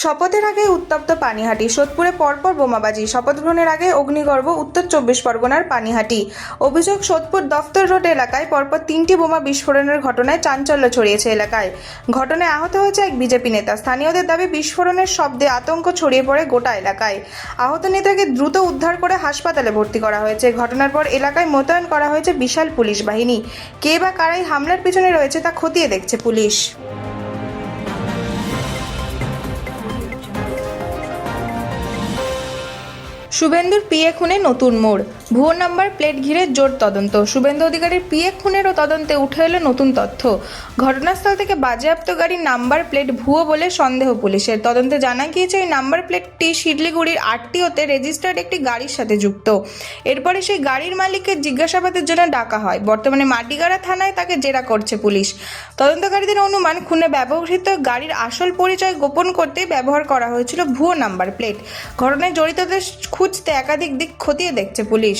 শপথের আগে উত্তপ্ত পানিহাটি, সোদপুরে পরপর বোমাবাজি, শপথ গ্রহণের আগে অগ্নিগর্ভ উত্তর 24 পরগনার পানিহাটি। অভিযোগ, সোদপুর দফতর রোড এলাকায় পরপর 3টি বোমা বিস্ফোরণের ঘটনায় চাঞ্চল্য ছড়িয়েছে এলাকায়। ঘটনায় আহত হয়েছে এক বিজেপি নেতা। স্থানীয়দের দাবি, বিস্ফোরণের শব্দে আতঙ্ক ছড়িয়ে পড়ে গোটা এলাকায়। আহত নেতাকে দ্রুত উদ্ধার করে হাসপাতালে ভর্তি করা হয়েছে। ঘটনার পর এলাকায় মোতায়েন করা হয়েছে বিশাল পুলিশ বাহিনী। কে বা কারাই হামলার পিছনে রয়েছে তা খতিয়ে দেখছে পুলিশ। শুভেন্দুর পিএ খুনে নতুন মোড়, ভুয়ো নাম্বার প্লেট ঘিরে জোর তদন্ত। শুভেন্দু অধিকারীর পিএ খুনেরও তদন্তে উঠে এলো নতুন তথ্য। ঘটনাস্থল থেকে বাজেয়াপ্ত গাড়ির নাম্বার প্লেট ভুয়ো বলে সন্দেহ পুলিশের। তদন্তে জানা গিয়েছে এই নাম্বার প্লেটটি শিলিগুড়ির আরটিওতে রেজিস্টার্ড একটি গাড়ির সাথে যুক্ত। এরপরে সেই গাড়ির মালিককে জিজ্ঞাসাবাদের জন্য ডাকা হয়। বর্তমানে মাটিগাড়া থানায় তাকে জেরা করছে পুলিশ। তদন্তকারীদের অনুমান, খুনে ব্যবহৃত গাড়ির আসল পরিচয় গোপন করতে ব্যবহার করা হয়েছিল ভুয়ো নাম্বার প্লেট। ঘটনায় জড়িতদের খুঁজতে একাধিক দিক খতিয়ে দেখছে পুলিশ।